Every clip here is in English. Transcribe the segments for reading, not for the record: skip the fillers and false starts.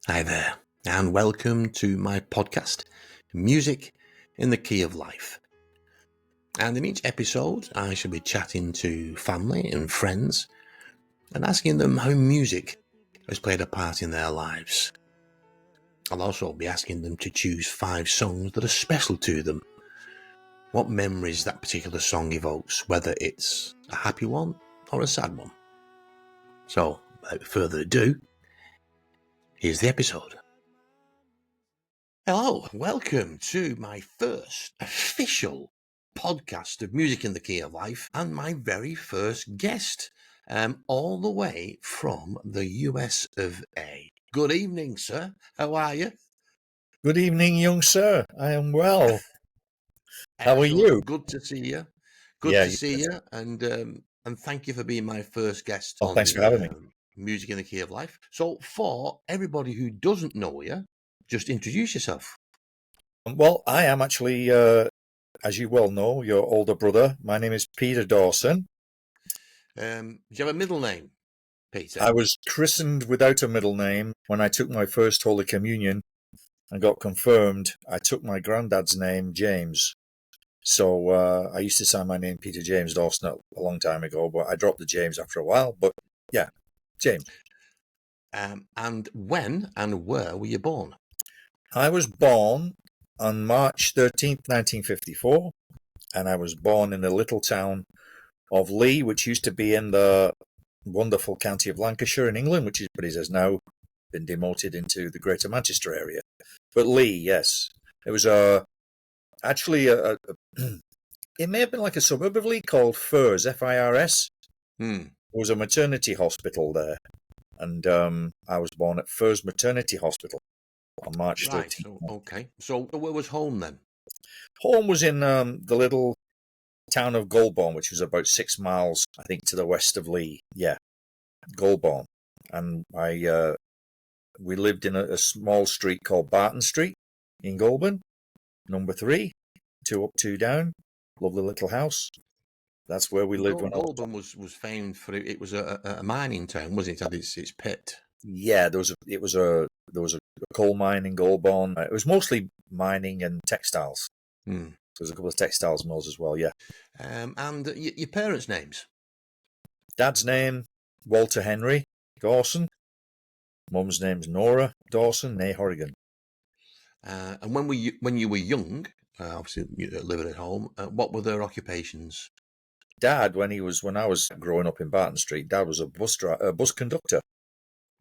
Hi there, and welcome to my podcast, Music in the Key of Life. And in each episode, I shall be chatting to family and friends and asking them how music has played a part in their lives. I'll also be asking them to choose 5 songs that are special to them. What memories that particular song evokes, whether it's a happy one or a sad one. So, without further ado, here's the episode. Hello, welcome to my first official podcast of Music in the Key of Life and my very first guest, all the way from the US of A. Good evening, sir. How are you? Good evening, young sir. I am well. How are Excellent. you? Good to see you. Good Yeah. to see you, and thank you for being my first guest Oh, thanks on for having me. Music in the Key of Life. So, for everybody who doesn't know you, just introduce yourself. Well, I am actually, as you well know, your older brother. My name is Peter Dawson. Do you have a middle name, Peter? I was christened without a middle name when I took my first Holy Communion and got confirmed. I took my granddad's name, James. So I used to sign my name Peter James Dawson a long time ago, but I dropped the James after a while. But yeah, James. And when and where were you born? I was born on March 13th, 1954, and I was born in the little town of Lee, which used to be in the wonderful county of Lancashire in England, but it has now been demoted into the Greater Manchester area. But Lee, yes. It was actually it may have been like a suburb of Lee called Firs, Firs. There was a maternity hospital there, and I was born at Firs Maternity Hospital on March 13th. Right, so, okay. So where was home then? Home was in the little town of Golborne, which was about 6 miles, I think, to the west of Lee. Yeah, Golborne. And we lived in a small street called Barton Street in Golborne, number 3, 2 up, 2 down. Lovely little house. That's where we lived when I was. Goulburn was famed for it was a mining town, wasn't it? It had its pit. Yeah, there was a coal mine in Golborne. It was mostly mining and textiles. There's a couple of textiles mills as well. Yeah. And your parents' names? Dad's name Walter Henry Dawson. Mum's name's Nora Dawson, née Horrigan. And when you were young, obviously living at home, what were their occupations? Dad, when I was growing up in Barton Street, Dad was a bus conductor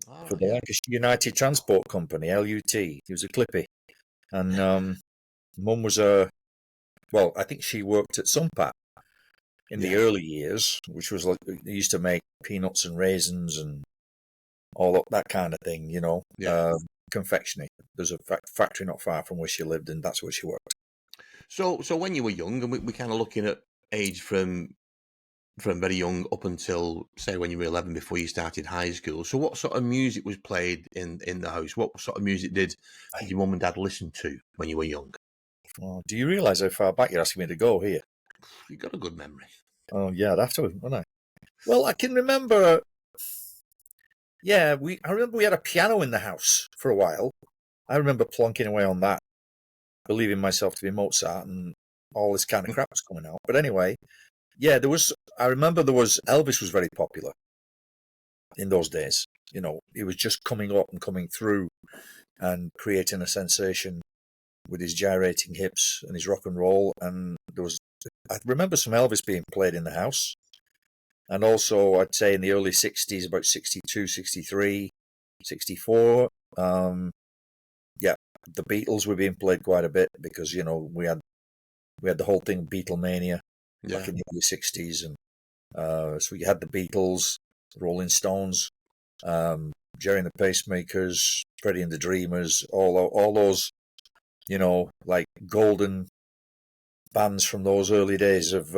for the Lancashire United Transport Company, LUT. He was a clippy, and Mum was I think she worked at Sunpat in the early years, which was like they used to make peanuts and raisins and all that kind of thing, confectionery. There's a factory not far from where she lived, and that's where she worked. So when you were young, and we kind of looking at age from very young up until, say, when you were 11 before you started high school. So what sort of music was played in the house? What sort of music did your mum and dad listen to when you were young? Oh, do you realise how far back you're asking me to go here? You've got a good memory. Oh, yeah, I'd have to, wouldn't I? Well, I can remember... Yeah, I remember we had a piano in the house for a while. I remember plonking away on that, believing myself to be Mozart, and all this kind of crap was coming out. But anyway, yeah, I remember Elvis was very popular in those days. He was just coming up and coming through and creating a sensation with his gyrating hips and his rock and roll. And I remember some Elvis being played in the house. And also, I'd say in the early 60s, about 62, 63, 64, the Beatles were being played quite a bit because, we had the whole thing, Beatlemania, back in the early 60s. And so you had the Beatles, Rolling Stones, Jerry and the Pacemakers, Freddie and the Dreamers, all those, like golden bands from those early days of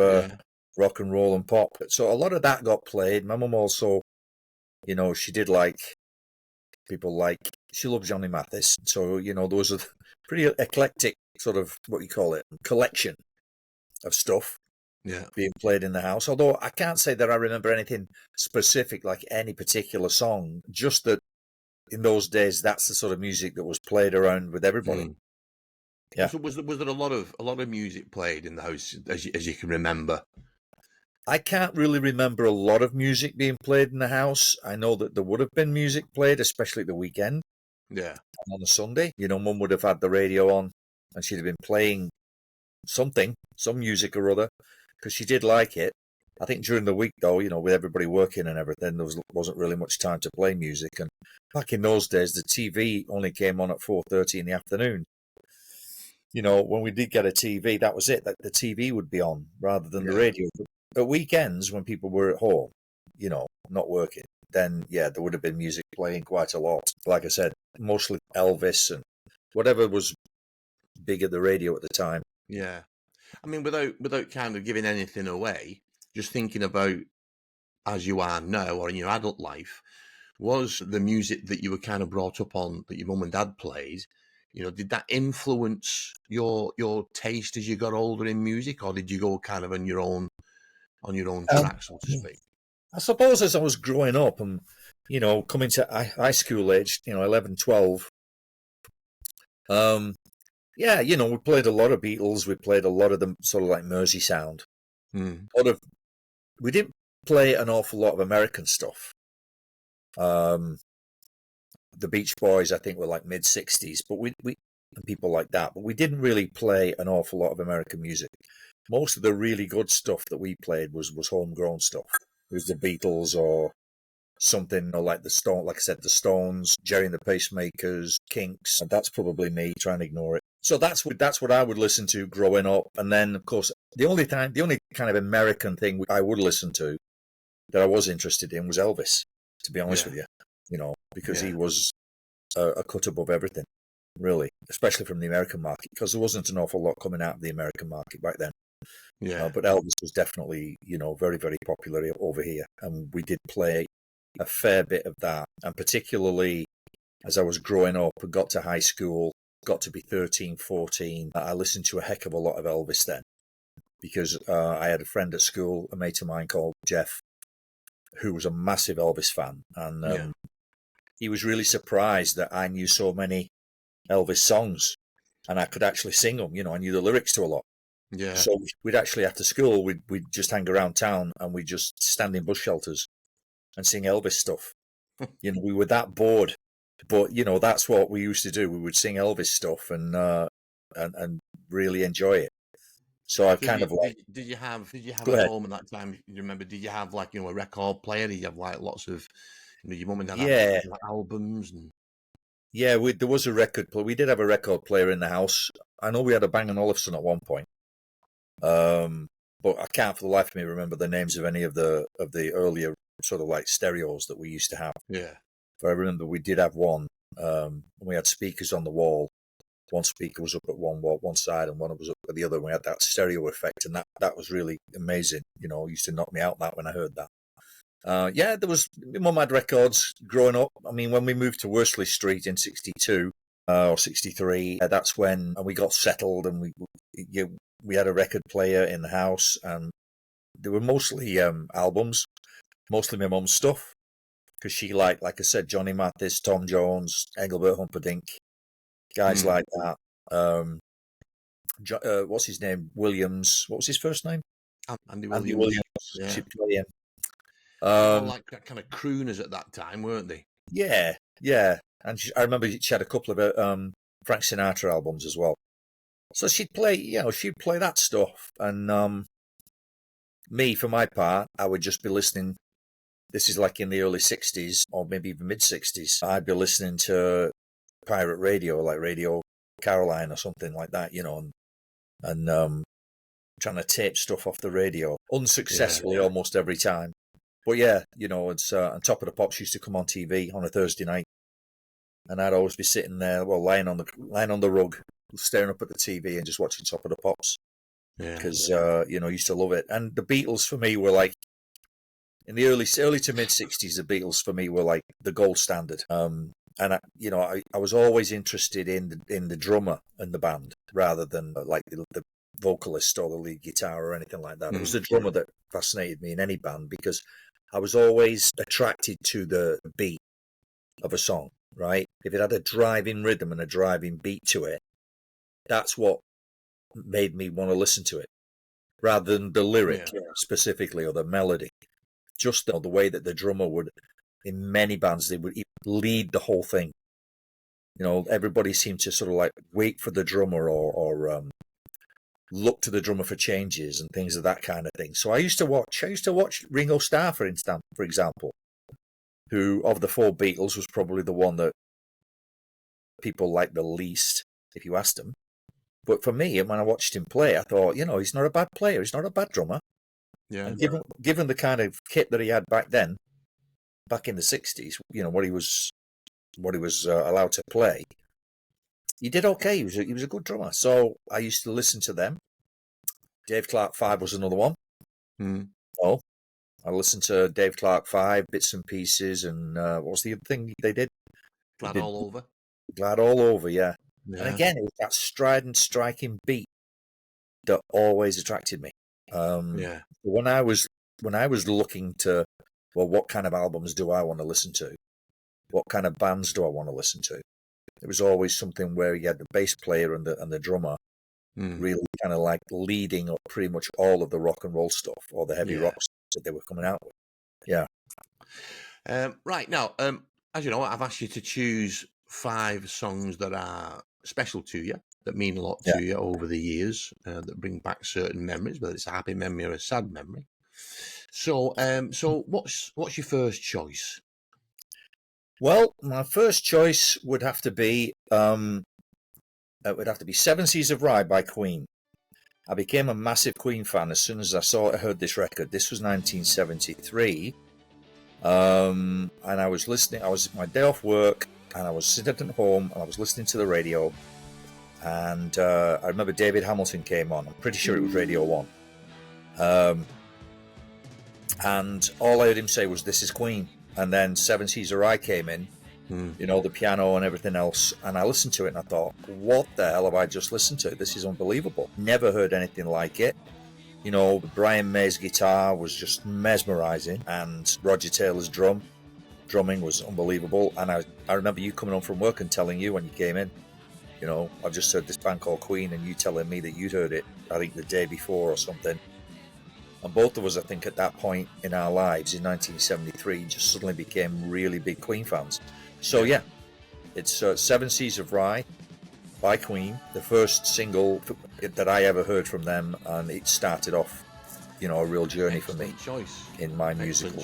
rock and roll and pop. So a lot of that got played. My mum also, she did she loved Johnny Mathis. So, there was a pretty eclectic sort of, collection of stuff being played in the house. Although I can't say that I remember anything specific, like any particular song, just that in those days, that's the sort of music that was played around with everybody. Mm. Yeah. So was there a lot of music played in the house as you can remember? I can't really remember a lot of music being played in the house. I know that there would have been music played, especially at the weekend. Yeah. On a Sunday, Mum would have had the radio on and she'd have been playing some music or other, because she did like it. I think during the week, though, with everybody working and everything, there wasn't really much time to play music. And back in those days, the TV only came on at 4:30 in the afternoon. When we did get a TV, that was it. That the TV would be on rather than the radio. But at weekends, when people were at home, not working, then yeah, there would have been music playing quite a lot. Like I said, mostly Elvis and whatever was big at the radio at the time. Yeah. I mean, without kind of giving anything away, just thinking about as you are now or in your adult life, was the music that you were kind of brought up on that your mum and dad played, did that influence your taste as you got older in music, or did you go kind of on your own track, so to speak? I suppose as I was growing up and, coming to high school age, 11, 12, yeah, we played a lot of Beatles. We played a lot of them sort of like Mersey sound. Mm. We didn't play an awful lot of American stuff. The Beach Boys, I think, were like mid-60s, but we and people like that. But we didn't really play an awful lot of American music. Most of the really good stuff that we played was homegrown stuff. It was the Beatles or something like like I said, the Stones, Jerry and the Pacemakers, Kinks. And that's probably me trying to ignore it. So that's what I would listen to growing up. And then, of course, the only kind of American thing I would listen to that I was interested in was Elvis, to be honest with you, because he was a cut above everything, really, especially from the American market, because there wasn't an awful lot coming out of the American market back then. Yeah. But Elvis was definitely, very, very popular over here. And we did play a fair bit of that. And particularly as I was growing up and got to high school, got to be 13, 14, I listened to a heck of a lot of Elvis then, because I had a friend at school, a mate of mine called Jeff, who was a massive Elvis fan. And he was really surprised that I knew so many Elvis songs and I could actually sing them. I knew the lyrics to a lot. Yeah. So we'd actually, after school, we'd just hang around town and we'd just stand in bus shelters and sing Elvis stuff. We were that bored, but that's what we used to do. We would sing Elvis stuff and really enjoy it. So I did you have at home at that time? You remember? Did you have like a record player? Did you have like lots of your mum and dad had like, albums and? Yeah, there was a record player. We did have a record player in the house. I know we had a Bang & Olufsen at one point. But I can't for the life of me remember the names of any of the earlier sort of like stereos that we used to have. Yeah. But I remember we did have one. We had speakers on the wall. One speaker was up at one side and one was up at the other. And we had that stereo effect, and that was really amazing. It used to knock me out that when I heard that. There was my mum had records growing up. I mean, when we moved to Worsley Street in '62 or '63, that's when we got settled, and we had a record player in the house, and they were mostly albums, mostly my mum's stuff, because she liked, like I said, Johnny Mathis, Tom Jones, Engelbert Humperdinck, guys like that. What's his name? Williams. What was his first name? Andy Williams. Andy Williams. Yeah. She'd play him. All like kind of crooners at that time, weren't they? Yeah. And I remember she had a couple of Frank Sinatra albums as well. So she'd play that stuff. And me, for my part, I would just be listening. This is like in the early 60s or maybe even mid 60s. I'd be listening to pirate radio, like Radio Caroline or something like that, and trying to tape stuff off the radio unsuccessfully almost every time. But yeah, it's and Top of the Pops used to come on TV on a Thursday night, and I'd always be sitting there, lying on the rug, staring up at the TV and just watching Top of the Pops, because I used to love it. And the Beatles for me were like in the early to mid '60s. The Beatles for me were like the gold standard. And I was always interested in the drummer and the band rather than like the vocalist or the lead guitar or anything like that. It was the drummer that fascinated me in any band, because I was always attracted to the beat of a song. right? If it had a driving rhythm and a driving beat to it, that's what made me want to listen to it, rather than the lyric specifically or the melody. Just the way that the drummer would, in many bands, they would lead the whole thing. Everybody seemed to sort of like wait for the drummer or look to the drummer for changes and things of that kind of thing. So I used to watch Ringo Starr, for example, who of the four Beatles was probably the one that people liked the least, if you asked them. But for me, when I watched him play, I thought, he's not a bad player. He's not a bad drummer. Yeah. And given the kind of kit that he had back then, back in the 60s, what he was allowed to play, he did okay. He was a good drummer. So I used to listen to them. Dave Clark 5 was another one. Oh, I listened to Dave Clark 5, bits and pieces, and what was the other thing they did? Glad All Over. Glad All Over, yeah. And again, it was that strident, striking beat that always attracted me. When I was looking to, well, what kind of albums do I want to listen to? What kind of bands do I want to listen to? It was always something where you had the bass player and the drummer really kind of like leading up pretty much all of the rock and roll stuff or the heavy rock stuff that they were coming out with. Yeah. Right now, as you know, I've asked you to choose 5 songs that are special to you, that mean a lot to you over the years, that bring back certain memories, whether it's a happy memory or a sad memory. So, what's your first choice? Well, my first choice would have to be Seven Seas of Rhye by Queen. I became a massive Queen fan as soon as I heard this record. This was 1973. And I was listening. I was my day off work, and I was sitting at home, and I was listening to the radio. And I remember David Hamilton came on. I'm pretty sure it was Radio 1. And all I heard him say was, "This is Queen." And then Seven Seas of Rhye came in, the piano and everything else. And I listened to it and I thought, what the hell have I just listened to? This is unbelievable. Never heard anything like it. Brian May's guitar was just mesmerizing, and Roger Taylor's drumming was unbelievable. And I remember you coming home from work and telling you when you came in, I've just heard this band called Queen, and you telling me that you'd heard it, I think the day before or something. And both of us, I think, at that point in our lives in 1973, just suddenly became really big Queen fans. So yeah, it's Seven Seas of Rhye by Queen, the first single that I ever heard from them, and it started off, a real journey for me in my musical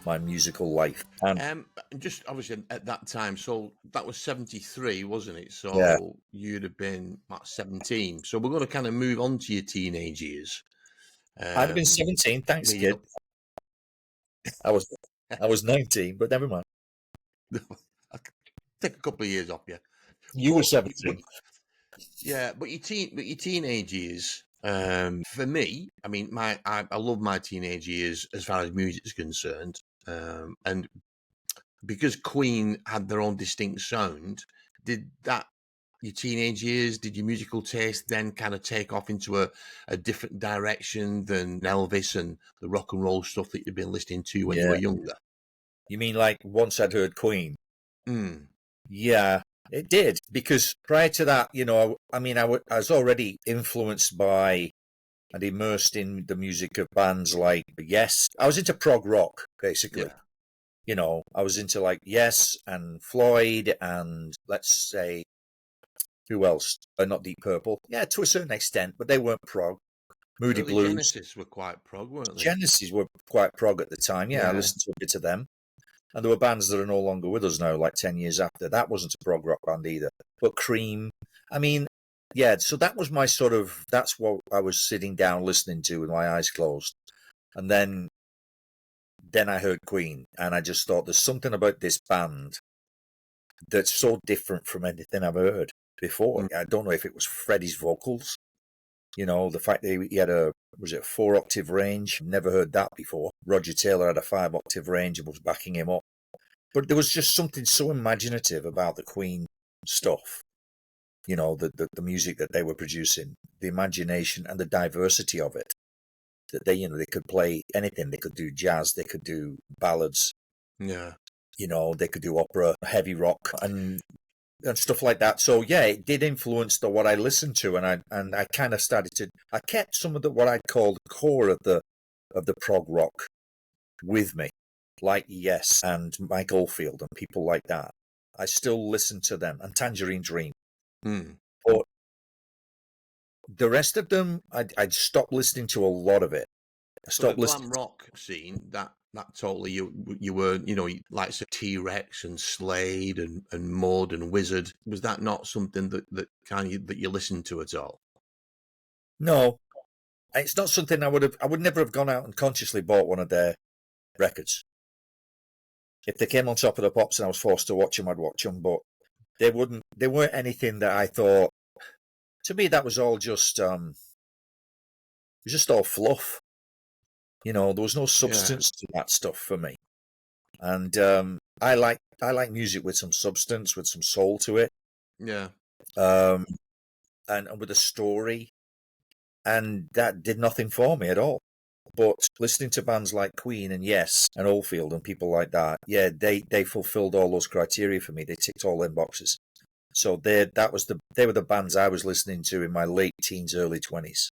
my musical life. And just obviously at that time, so that was 73, wasn't it? So you'd have been about 17. So we're going to kind of move on to your teenage years. I'd have been 17, thanks, kid. I was 19, but never mind. Take a couple of years off you. You were 17. Yeah, but your teenage years, for me, I mean, I love my teenage years as far as music is concerned, and because Queen had their own distinct sound, did that your teenage years, did your musical taste then kind of take off into a different direction than Elvis and the rock and roll stuff that you'd been listening to when you were younger? You mean like once I'd heard Queen? Yeah, it did. Because prior to that, I was already influenced by and immersed in the music of bands like Yes. I was into prog rock, basically. I was into like Yes and Floyd and, let's say, who else? Not Deep Purple. Yeah, to a certain extent, but they weren't prog. Moody Blues. Genesis were quite prog, weren't they? Genesis were quite prog at the time. Yeah, I listened to a bit of them. And there were bands that are no longer with us now, like 10 years after. That wasn't a prog rock band either. But Cream. I mean, yeah, so that was my that's what I was sitting down listening to with my eyes closed. And then I heard Queen, and I just thought there's something about this band that's so different from anything I've heard before. I don't know if it was Freddie's vocals, the fact that he had a 4-octave range. Never heard that before. Roger Taylor had a 5-octave range and was backing him up. But there was just something so imaginative about the Queen stuff, the music that they were producing, the imagination and the diversity of it. That they could play anything. They could do jazz, they could do ballads. Yeah. they could do opera, heavy rock, and stuff like that. So yeah, it did influence what I listened to, and I kind of I kept some of what I'd call the core of the prog rock with me, like Yes and Mike Oldfield and people like that. I still listen to them, and Tangerine Dream. But the rest of them, I'd stopped listening to a lot of it. I So the stopped listening. glam rock scene, that totally you were, like T-Rex and Slade and Mud and Wizard. Was that not something that kind of that you listened to at all? No, it's not something I would never have gone out and consciously bought one of their records. If they came on Top of the Pops and I was forced to watch them, I'd watch them. But they weren't anything that I thought. To me, that was all just it was just all fluff. There was no substance to that stuff for me. And I like music with some substance, with some soul to it. Yeah. And with a story. And that did nothing for me at all. But listening to bands like Queen and Yes and Oldfield and people like that, yeah, they fulfilled all those criteria for me. They ticked all them boxes. So they were the bands I was listening to in my late teens, early 20s,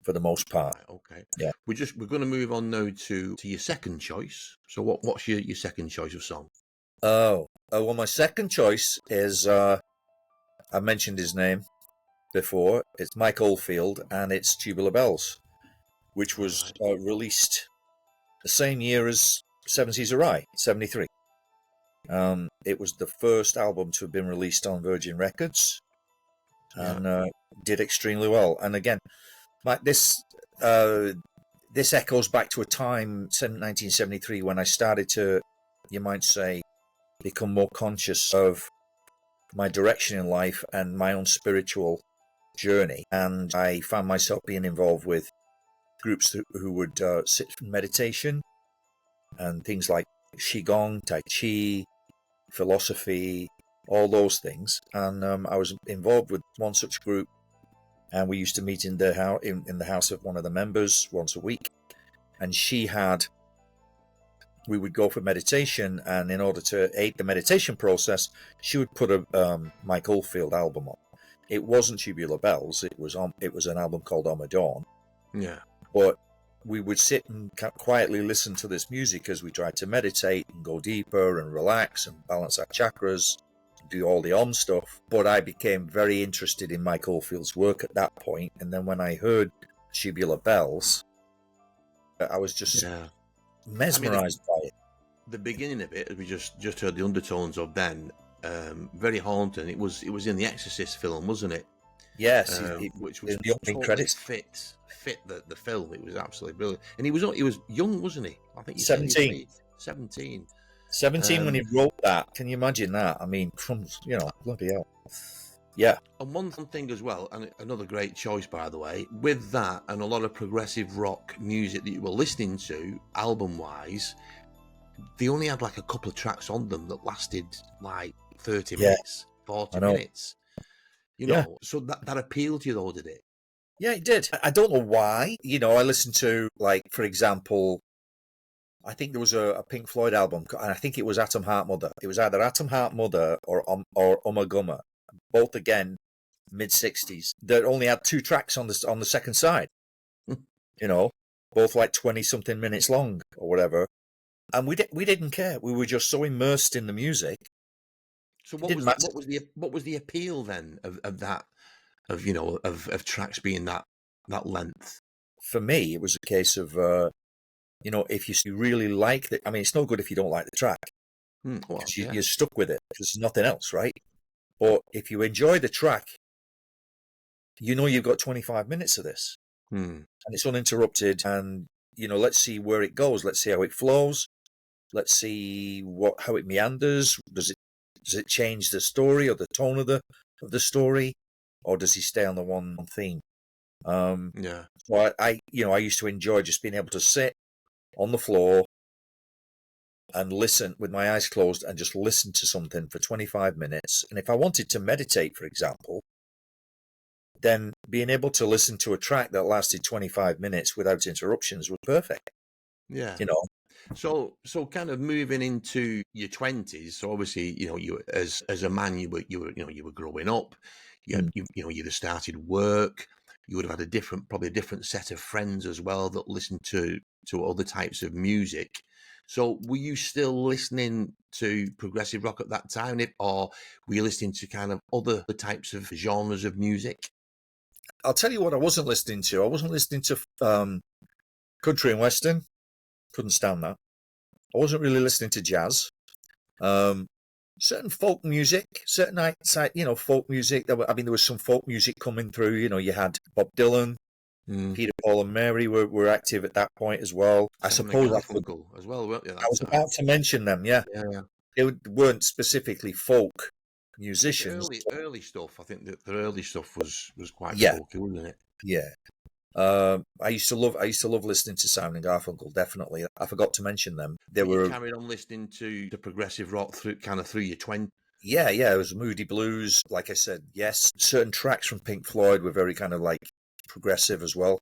for the most part. Right, okay. Yeah. We're going to move on now to your second choice. So what's your second choice of song? Well, my second choice is I mentioned his name before. It's Mike Oldfield, and it's Tubular Bells, which was released the same year as Seven Seas of Rye, 73. It was the first album to have been released on Virgin Records, and did extremely well. And again, this echoes back to a time, 1973, when I started to, you might say, become more conscious of my direction in life and my own spiritual journey. And I found myself being involved with groups who would sit for meditation and things like Qigong, Tai Chi, philosophy, all those things. And I was involved with one such group, and we used to meet in the house of one of the members once a week. And we would go for meditation, and in order to aid the meditation process, she would put a Mike Oldfield album on. It wasn't Tubular Bells. It was an album called On the Dawn. Yeah. But we would sit and quietly listen to this music as we tried to meditate and go deeper and relax and balance our chakras, do all the Om stuff. But I became very interested in Mike Oldfield's work at that point. And then when I heard Tubular Bells, I was just mesmerized by it. The beginning of it, as we just heard the undertones of then, very haunting. It was in the Exorcist film, wasn't it? Yes, which was the opening credits. Fit the film. It was absolutely brilliant. And he was young, wasn't he? I think 17. 17 when he wrote that. Can you imagine that? I mean, bloody hell. Yeah. And one thing as well, and another great choice, by the way, with that and a lot of progressive rock music that you were listening to, album-wise, they only had like a couple of tracks on them that lasted like 30 minutes, 40 minutes. So that appealed to you, though, did it? Yeah, it did. I don't know why. I listened to, like, for example, I think there was a Pink Floyd album, and I think it was Atom Heart Mother. It was either Atom Heart Mother or Ummagumma, both again mid-60s. That only had 2 tracks on the second side. Both like 20-something minutes long or whatever. And we didn't care. We were just so immersed in the music. So what was the appeal then of that? Of tracks being that length? For me, it was a case of, if you really like it, I mean, it's no good if you don't like the track. You're stuck with it. There's nothing else, right? But if you enjoy the track, you've got 25 minutes of this. And it's uninterrupted. And, let's see where it goes. Let's see how it flows. Let's see how it meanders. Does it change the story or the tone of the story? Or does he stay on the one theme? So I used to enjoy just being able to sit on the floor and listen with my eyes closed and just listen to something for 25 minutes. And if I wanted to meditate, for example, then being able to listen to a track that lasted 25 minutes without interruptions was perfect. Yeah. So kind of moving into your 20s. So obviously, you as a man, you were growing up. You you'd have started work. You would have had probably a different set of friends as well that listened to other types of music. So were you still listening to progressive rock at that time, or were you listening to kind of other types of genres of music? I'll tell you what I wasn't listening to. I wasn't listening to country and western. Couldn't stand that. I wasn't really listening to jazz. Certain folk music, certain folk music. There was some folk music coming through. You had Bob Dylan, Peter, Paul, and Mary were active at that point as well. I Simon and suppose Garfunkel as well, weren't they? I was about to mention them. Yeah, Yeah. they weren't specifically folk The musicians. early stuff. I think that the early stuff was quite Yeah. folky, wasn't it? Yeah. I used to love listening to Simon and Garfunkel. Definitely, I forgot to mention them. You carried on listening to the progressive rock through your 20s. Yeah. It was Moody Blues. Like I said, yes. Certain tracks from Pink Floyd were very kind of like progressive as well.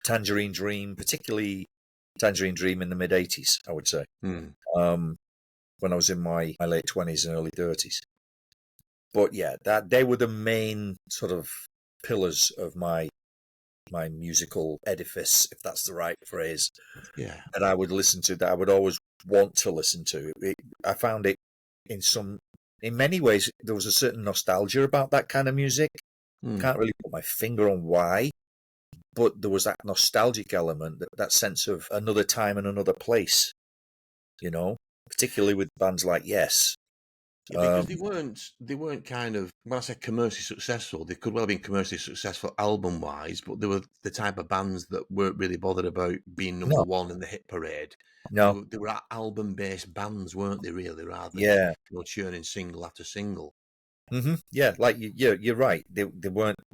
Tangerine Dream, particularly Tangerine Dream in the mid '80s, I would say. When I was in my late 20s and early 30s. But yeah, that they were the main sort of pillars of my musical edifice, if that's the right phrase. Yeah. That I would listen to, that I would always want to listen to. I found it in many ways, there was a certain nostalgia about that kind of music. Can't really put my finger on why, but there was that nostalgic element, that sense of another time and another place, particularly with bands like Yes. Yeah, because they weren't kind of, when I say commercially successful, they could well have been commercially successful album wise, but they were the type of bands that weren't really bothered about being number one in the hit parade. No. They were album based bands, weren't they? Really, rather Yeah. than churning single after single. Yeah, like you're right. There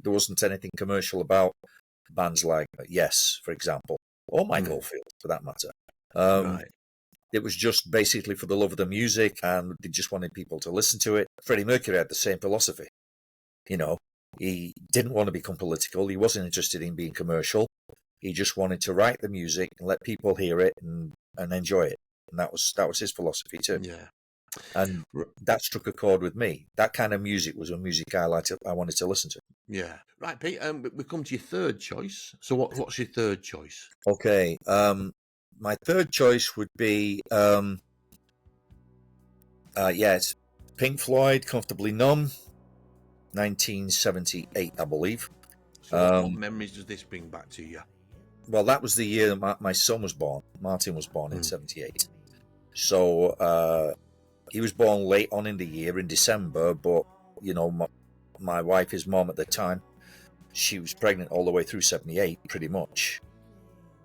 wasn't anything commercial about bands like Yes, for example, or Mike Oldfield, for that matter. Right. It was just basically for the love of the music, and they just wanted people to listen to it. Freddie Mercury had the same philosophy. He didn't want to become political. He wasn't interested in being commercial. He just wanted to write the music and let people hear it and enjoy it. And that was his philosophy too. Yeah. And that struck a chord with me. That kind of music was a music I wanted to listen to. Yeah. Right, Pete. We come to your third choice. So what's your third choice? Okay. My third choice would be it's Pink Floyd, Comfortably Numb, 1978, I believe. So what memories does this bring back to you? Well, that was the year my son was born. Martin was born in 78. So he was born late on in the year, in December, but, my wife, his mom at the time, she was pregnant all the way through 78, pretty much.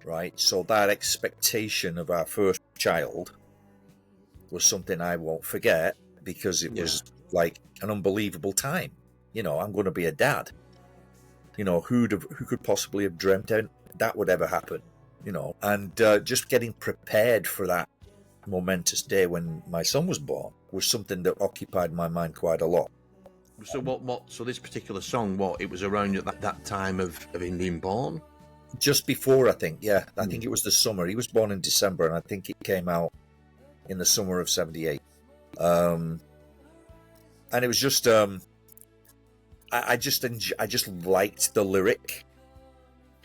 Right? So that expectation of our first child was something I won't forget, because it was like an unbelievable time. I'm going to be a dad. Who could possibly have dreamt that would ever happen? And just getting prepared for that momentous day when my son was born was something that occupied my mind quite a lot. So so this particular song, it was around that time of him being born? Just before, I think. Yeah, I think it was the summer. He was born in December, and I think it came out in the summer of 78. And it was just I just liked the lyric.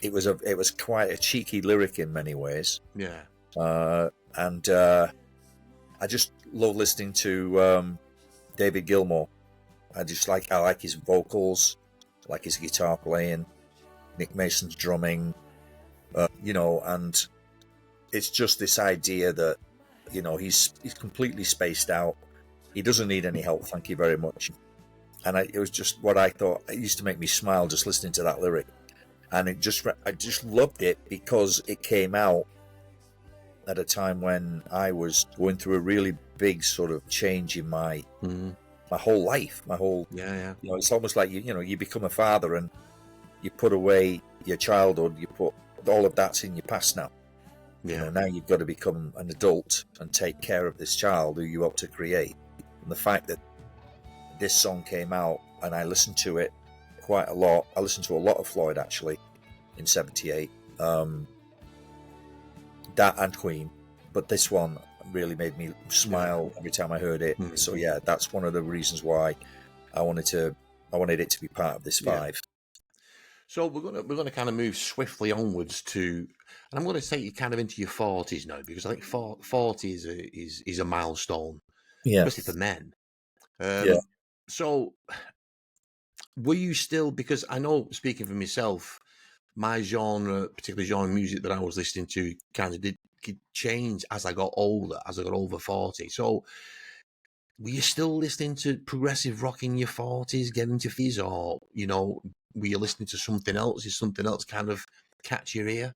It was quite a cheeky lyric in many ways. Yeah. And I just love listening to David Gilmour. I like his vocals, I like his guitar playing, Nick Mason's drumming, and it's just this idea that, he's completely spaced out. He doesn't need any help, thank you very much. And it was just what I thought. It used to make me smile just listening to that lyric. And I just loved it because it came out at a time when I was going through a really big sort of change in my whole life, it's almost like you become a father and you put away your childhood, you put all of that's in your past now. Now you've got to become an adult and take care of this child who you helped to create. And the fact that this song came out and I listened to it quite a lot. I listened to a lot of Floyd actually in 78. That and Queen, but this one really made me smile every time I heard it. So yeah, that's one of the reasons why I wanted it to be part of this 5. So we're gonna kind of move swiftly onwards to, and I'm going to take you kind of into your 40s now, because I think 40 is a milestone, especially for men. So were you still, because I know, speaking for myself, my genre, particularly genre of music that I was listening to, kind of did change as I got older, as I got over 40. So were you still listening to progressive rock in your 40s, getting to fizz, or, were you listening to something else? Is something else kind of catch your ear?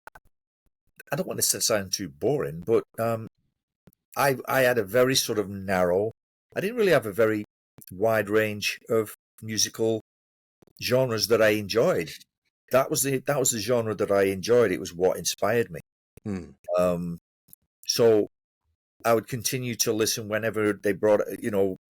I don't want this to sound too boring, but I had a very sort of narrow. I didn't really have a very wide range of musical genres that I enjoyed. That was the genre that I enjoyed. It was what inspired me. So I would continue to listen whenever they brought,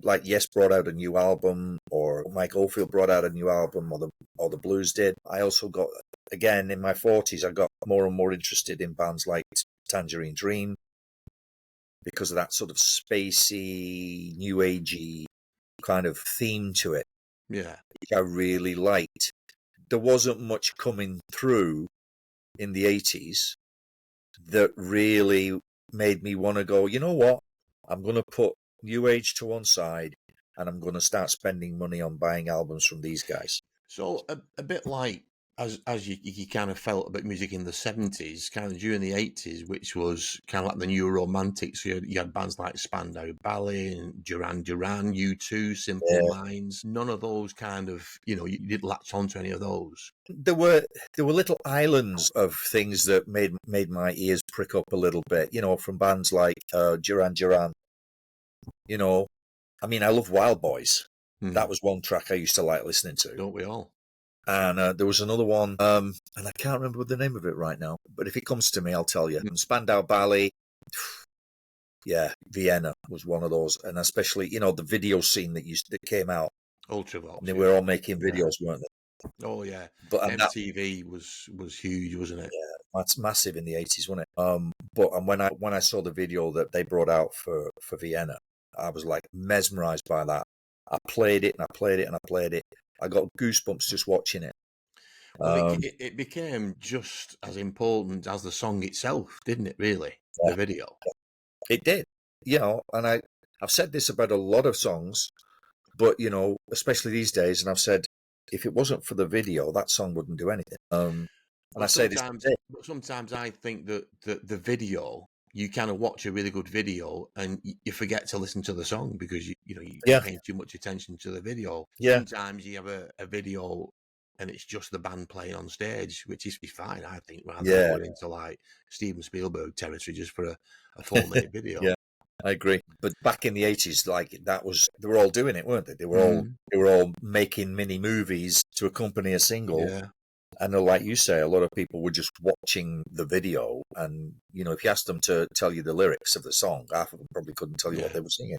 like Yes brought out a new album, or Mike Oldfield brought out a new album, or the Blues did. I also got, again, in my 40s, I got more and more interested in bands like Tangerine Dream, because of that sort of spacey, new agey kind of theme to it. Yeah. Which I really liked. There wasn't much coming through in the 80s that really made me want to go, you know what? I'm going to put new age to one side, and I'm going to start spending money on buying albums from these guys. So a bit like as you kind of felt about music in the 70s, kind of during the 80s, which was kind of like the new romantics. So you had bands like Spandau Ballet and Duran Duran, U2, Simple Minds. None of those kind of, you didn't latch onto any of those. There were little islands of things that made my ears prick up a little bit, from bands like Duran Duran. I mean, I love Wild Boys. That was one track I used to like listening to. Don't we all? And there was another one, and I can't remember the name of it right now, but if it comes to me, I'll tell you. Spandau Ballet, yeah, Vienna was one of those, and especially, the video scene that came out. Ultravox. They were all making videos, weren't they? Oh yeah, but MTV was huge, wasn't it? Yeah, that's massive in the 80s, wasn't it? But when I saw the video that they brought out for Vienna, I was like mesmerized by that. I played it and I played it and I played it. I got goosebumps just watching it. Well, it became just as important as the song itself, didn't it, really? Yeah. The video. It did. And I've said this about a lot of songs, but, especially these days, and I've said, if it wasn't for the video, that song wouldn't do anything. And I say this. But sometimes I think that the video, you kind of watch a really good video and you forget to listen to the song because you're paying too much attention to the video. Yeah. Sometimes you have a video and it's just the band playing on stage, which is fine, I think, rather than going into like Steven Spielberg territory just for a 4-minute video. Yeah, I agree. But back in the 80s, like they were all doing it, weren't they? They were all making mini movies to accompany a single. Yeah. And like you say, a lot of people were just watching the video, and if you asked them to tell you the lyrics of the song, half of them probably couldn't tell you what they were singing.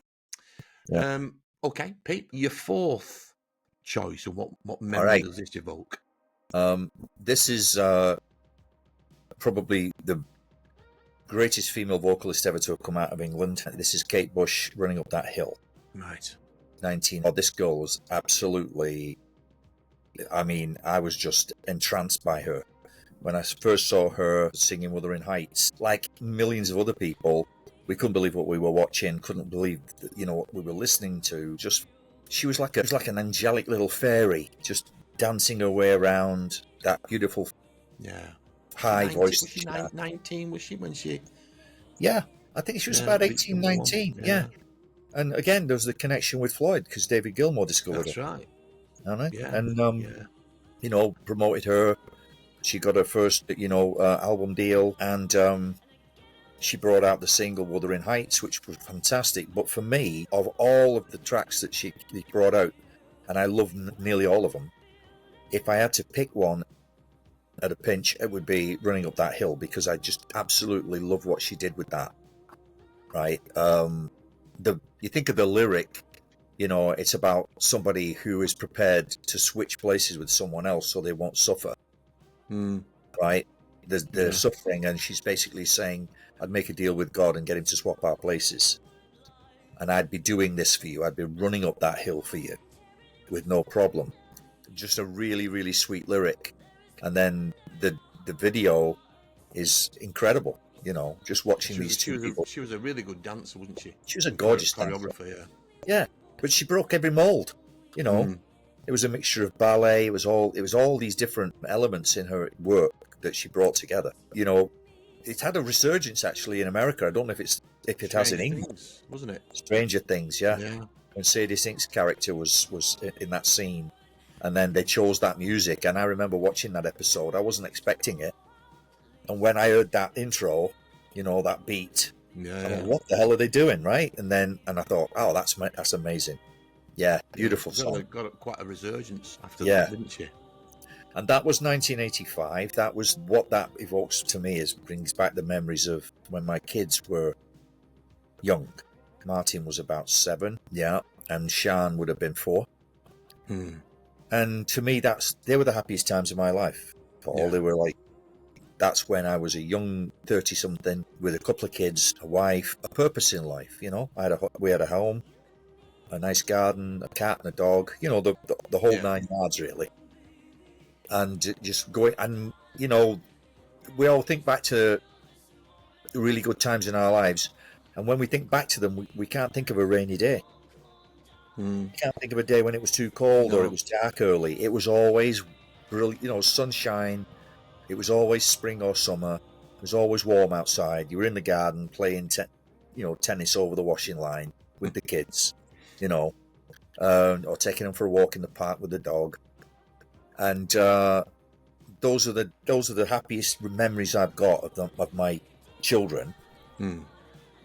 Yeah. Okay, Pete, your fourth choice, and what memory does this evoke? This is probably the greatest female vocalist ever to have come out of England. This is Kate Bush, Running Up That Hill. Right. 19. Oh, this girl was absolutely. I mean, I was just entranced by her. When I first saw her singing Wuthering Heights, like millions of other people, we couldn't believe what we were watching, couldn't believe, what we were listening to. She was like an angelic little fairy, just dancing her way around that beautiful, high voice. Was she 19? Was she when she? Yeah, I think she was about 18, 19. Yeah. And again, there's the connection with Floyd because David Gilmour discovered her. That's right. Yeah. And promoted her. She got her first album deal, and she brought out the single Wuthering Heights, which was fantastic. But for me, of all of the tracks that she brought out, and I love nearly all of them, if I had to pick one at a pinch, it would be Running Up That Hill, because I just absolutely love what she did with that. Right? You think of the lyric, it's about somebody who is prepared to switch places with someone else so they won't suffer. Right? They're suffering, and she's basically saying, I'd make a deal with God and get him to swap our places. And I'd be doing this for you. I'd be running up that hill for you with no problem. Just a really, really sweet lyric. And then the video is incredible. You know, just watching these two people. She was a really good dancer, wasn't she? She was a gorgeous choreographer, yeah. Yeah, but she broke every mold. You know, it was a mixture of ballet. It was all these different elements in her work that she brought together. You know, it had a resurgence actually in America. I don't know if it has in England, wasn't it? Stranger Things, yeah. Yeah. When Sadie Sink's character was in that scene, and then they chose that music. And I remember watching that episode. I wasn't expecting it, and when I heard that intro, you know, that beat, yeah. I mean, what the hell are they doing, right? And I thought, oh, that's amazing. Yeah, beautiful song. Got quite a resurgence after that, didn't she? And that was 1985. That was what that evokes to me, brings back the memories of when my kids were young. Martin was about 7, yeah, and Sean would have been 4. And to me, they were the happiest times of my life, Paul. Yeah. They were like, that's when I was a young 30-something with a couple of kids, a wife, a purpose in life. You know, we had a home, a nice garden, a cat and a dog. You know, the whole 9 yards really. And just going, and you know, we all think back to really good times in our lives, and when we think back to them, we can't think of a rainy day. We can't think of a day when it was too cold or it was dark early. It was always brilliant, you know, sunshine. It was always spring or summer. It was always warm outside. You were in the garden playing, tennis over the washing line with the kids, you know, or taking them for a walk in the park with the dog. And those are the happiest memories I've got of my children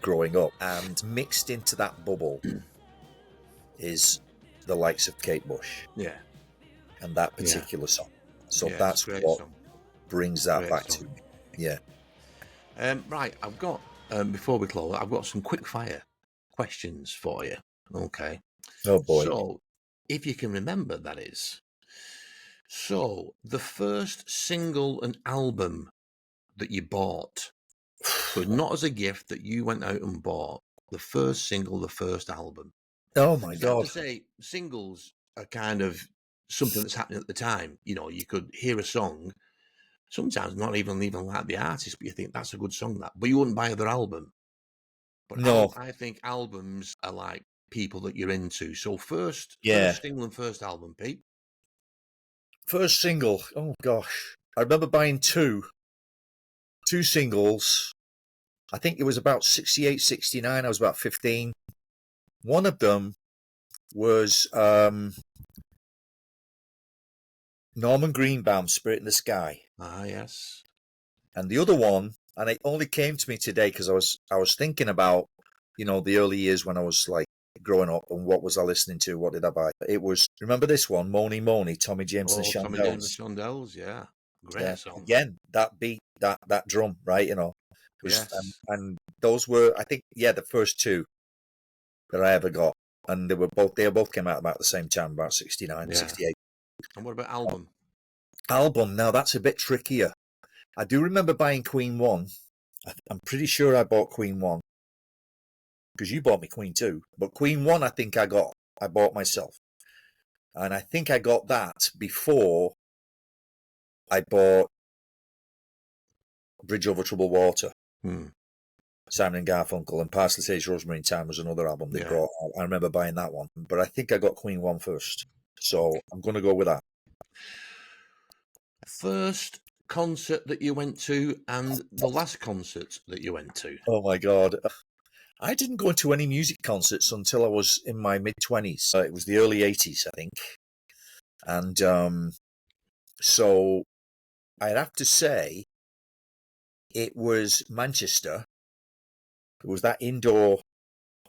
growing up. And mixed into that bubble is the likes of Kate Bush, and that particular song. So that's what brings that back to me. Yeah. Right, I've got before we close, I've got some quick fire questions for you. Okay. Oh boy. So, if you can remember, that is. So, the first single and album that you bought, so not as a gift, that you went out and bought, the first single, the first album. Oh my God. I have to say, singles are kind of something that's happening at the time. You know, you could hear a song, sometimes not even like the artist, but you think that's a good song, but you wouldn't buy their album. But no, I think albums are like people that you're into. So first single and first album, Pete. First single, oh gosh. I remember buying two singles. I think it was about 68, 69. I was about 15. One of them was Norman Greenbaum's Spirit in the Sky. Ah, yes. And the other one, and it only came to me today because I was thinking about, you know, the early years when I was like growing up and what was I listening to? What did I buy? It was, remember this one, Mony Mony, Tommy James and the Shondells. Tommy James and the Shondells, yeah. Great song. Again, that beat, that drum, right? You know, yes. And those were, I think, the first two that I ever got. And they both came out about the same time, about 69, 68. And what about album? Album, now that's a bit trickier. I do remember buying Queen 1. I'm pretty sure I bought Queen 1. Because you bought me Queen 2. But Queen 1 I think I bought myself. And I think I got that before I bought Bridge Over Troubled Water. Simon and Garfunkel, and Parsley, Sage, Rosemary and Thyme was another album they brought out. I remember buying that one. But I think I got Queen 1 first. So I'm going to go with that. First concert that you went to and the last concert that you went to? Oh my God. I didn't go to any music concerts until I was in my mid-20s. It was the early 80s, I think. And so I'd have to say it was Manchester. It was that indoor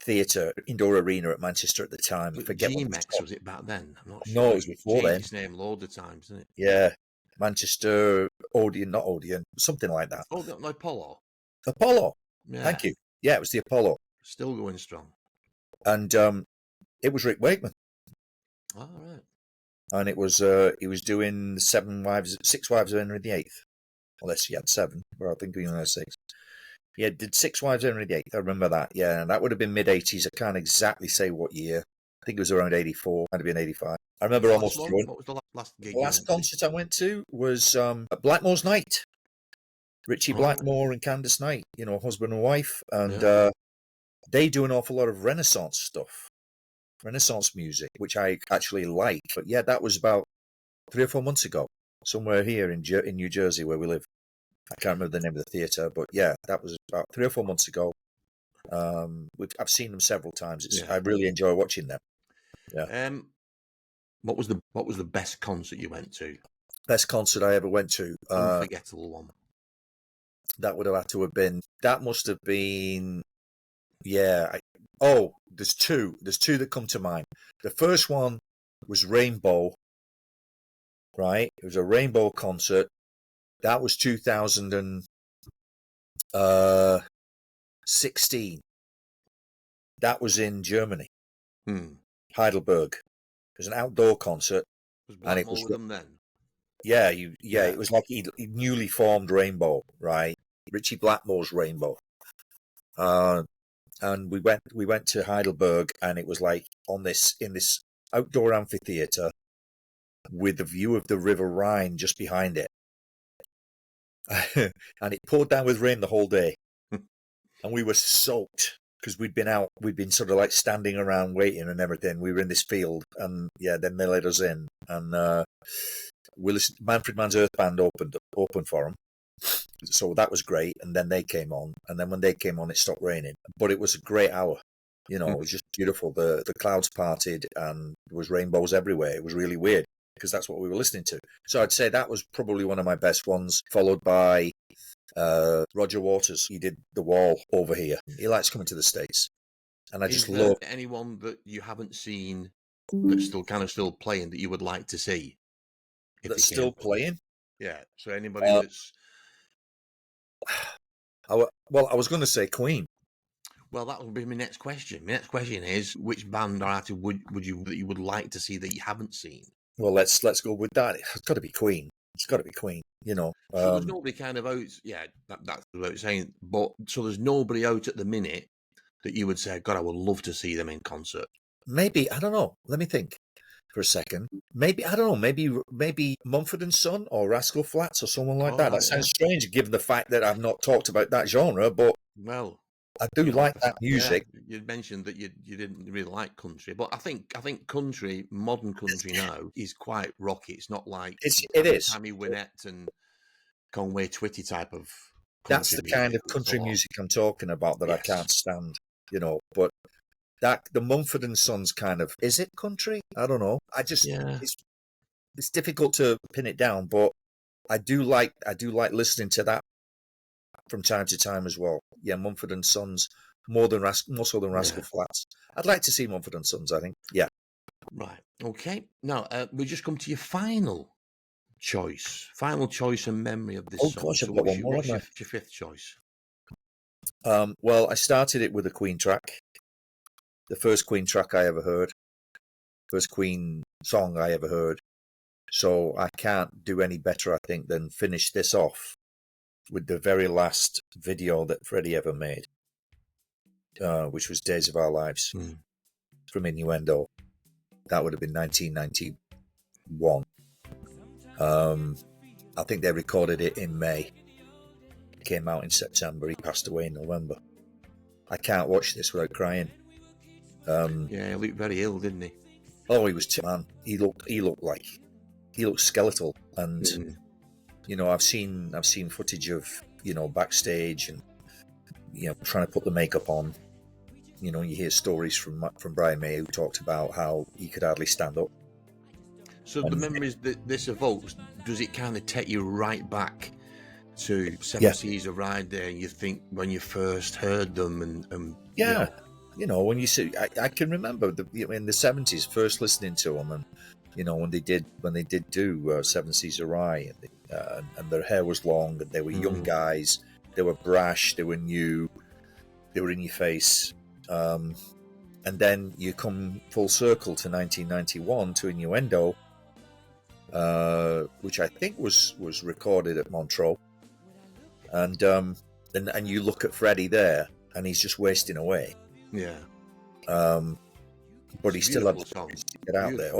arena at Manchester at the time. I forget G-Mex, was it back then? I'm not sure. No, it was before then. Changed its name loads of times, isn't it? Yeah. Manchester, Odeon, not Odeon, something like that. Oh, no, Apollo. Apollo. Yeah. Thank you. Yeah, it was the Apollo. Still going strong. And it was Rick Wakeman. All right. And it was he was doing Six Wives of Henry VIII. Unless he had 7, but I think he only had 6. Yeah, did Six Wives Henry VIII. I remember that. Yeah, and that would have been mid-80s. I can't exactly say what year. I think it was around 84. Might have been 85. I remember Last almost one? throwing. What was the last gig The you last went to? concert I went to was Blackmore's Night. Richie Oh. Blackmore and Candice Knight, husband and wife. And they do an awful lot of Renaissance stuff, Renaissance music, which I actually like. But yeah, that was about 3 or 4 months ago, somewhere here in New Jersey where we live. I can't remember the name of the theatre, but yeah, that was about 3 or 4 months ago. I've seen them several times. I really enjoy watching them. Yeah. What was the best concert you went to? Best concert I ever went to. Unforgettable one. That would have had to have been. That must have been. Yeah. There's two. There's two that come to mind. The first one was Rainbow. Right. It was a Rainbow concert. That was 2016. That was in Germany. Heidelberg. It was an outdoor concert. Was Blackmore with them then? Yeah, it was like he newly formed Rainbow, right? Richie Blackmore's Rainbow. And we went to Heidelberg, and it was like in this outdoor amphitheater with the view of the River Rhine just behind it. And it poured down with rain the whole day. And we were soaked because we'd been sort of like standing around waiting and everything. We were in this field, and then they let us in, and we listened. Manfred Mann's Earth Band opened for them, so that was great. And then they came on, and then when they came on, it stopped raining. But it was a great hour. It was just beautiful. The clouds parted, and there was rainbows everywhere. It was really weird because that's what we were listening to. So I'd say that was probably one of my best ones, followed by Roger Waters. He did The Wall over here. He likes coming to the States, and I just love anyone that you haven't seen that's still playing that you would like to see. That's still playing. Yeah. So anybody that's. I was going to say Queen. Well, that would be my next question. My next question is, which band or artist would you like to see that you haven't seen? Well, let's go with that. It's got to be Queen. It's got to be Queen. So there's nobody kind of out. Yeah, that's what I'm saying. But so there's nobody out at the minute that you would say, God, I would love to see them in concert. Maybe, I don't know. Let me think for a second. Maybe, I don't know. Maybe Mumford & Son or Rascal Flatts or someone like that. That sounds strange given the fact that I've not talked about that genre, but I do like that music. Yeah, you mentioned that you didn't really like country, but I think country, modern country now is quite rocky. It's not like it is Tammy Wynette and Conway Twitty type of country. That's the kind of country music I'm talking about that I can't stand, but the Mumford & Sons kind of, is it country? I don't know. It's difficult to pin it down, but I do like listening to that from time to time as well. Yeah, Mumford & Sons more so than Rascal Flatts. I'd like to see Mumford & Sons, I think. Yeah. Right. Okay. Now, we just come to your final choice and memory of this song. Gosh, so what's your fifth choice? Well, I started it with a Queen track. The first Queen track I ever heard. First Queen song I ever heard. So I can't do any better, I think, than finish this off with the very last video that Freddie ever made, which was Days of Our Lives from Innuendo. That would have been 1991. I think they recorded it in May. It came out in September. He passed away in November. I can't watch this without crying. He looked very ill, didn't he? Oh, he was man. He looked skeletal, and I've seen footage of backstage and trying to put the makeup on. You hear stories from Brian May, who talked about how he could hardly stand up. So the memories that this evokes, does it kind of take you right back to Seven Seas of Ride there, and you think when you first heard them and when you see, I can remember in the 70s first listening to them, and when they did do Seven Seas of Rye, and their hair was long, and they were young guys, they were brash, they were new, they were in your face, and then you come full circle to 1991 to Innuendo, which I think was recorded at Montreux, and and you look at Freddie there, and he's just wasting away. Yeah. But he still had the courage to get out there.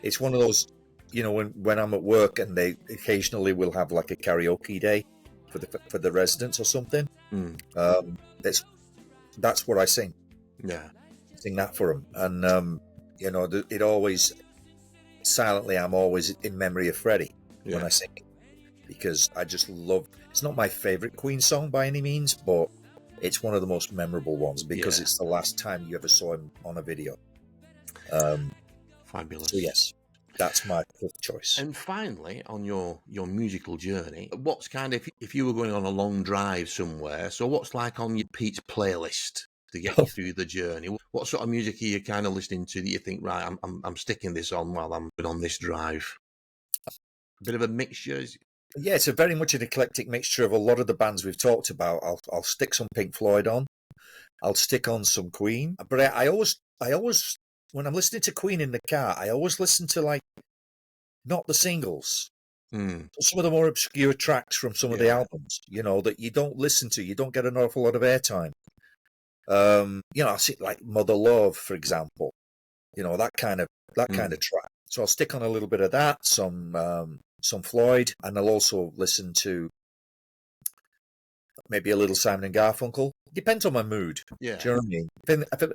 It's one of those, when I'm at work and they occasionally will have like a karaoke day for the residents or something. That's what I sing. Yeah, sing that for them, and it always silently. I'm always in memory of Freddie when I sing it, because I just love. It's not my favorite Queen song by any means, but it's one of the most memorable ones because it's the last time you ever saw him on a video. Fabulous. So yes, that's my fifth choice. And finally, on your musical journey, what's kind of, if you were going on a long drive somewhere, so what's like on your Pete's playlist to get you through the journey? What sort of music are you kind of listening to that you think, right, I'm sticking this on while I'm on this drive? A bit of a mixture. Yeah, it's a very much an eclectic mixture of a lot of the bands we've talked about. I'll stick some Pink Floyd on. I'll stick on some Queen. But I always, when I'm listening to Queen in the car, I always listen to not the singles. Some of the more obscure tracks from some of the albums, that you don't listen to. You don't get an awful lot of airtime. I see like Mother Love, for example. That kind of track. So I'll stick on a little bit of that, some Floyd, and I'll also listen to maybe a little Simon and Garfunkel. Depends on my mood. Yeah. Do you know what I mean?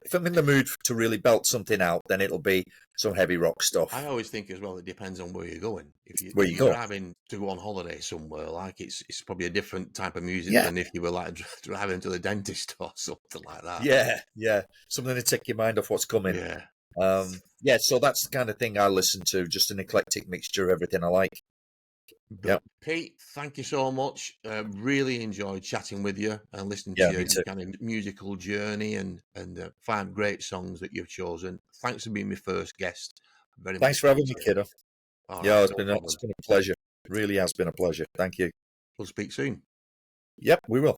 If I'm in the mood to really belt something out, then it'll be some heavy rock stuff. I always think as well, it depends on where you're going. If you're driving to go on holiday somewhere, like it's probably a different type of music than if you were like driving to the dentist or something like that. Yeah. Something to take your mind off what's coming. So that's the kind of thing I listen to, just an eclectic mixture of everything I like. Yep. Pete, thank you so much. Really enjoyed chatting with you and listening to your kind of musical journey and 5 great songs that you've chosen. Thanks for being my first guest. Thanks for having me, kiddo. It's been a pleasure. It really has been a pleasure. Thank you. We'll speak soon. Yep, we will.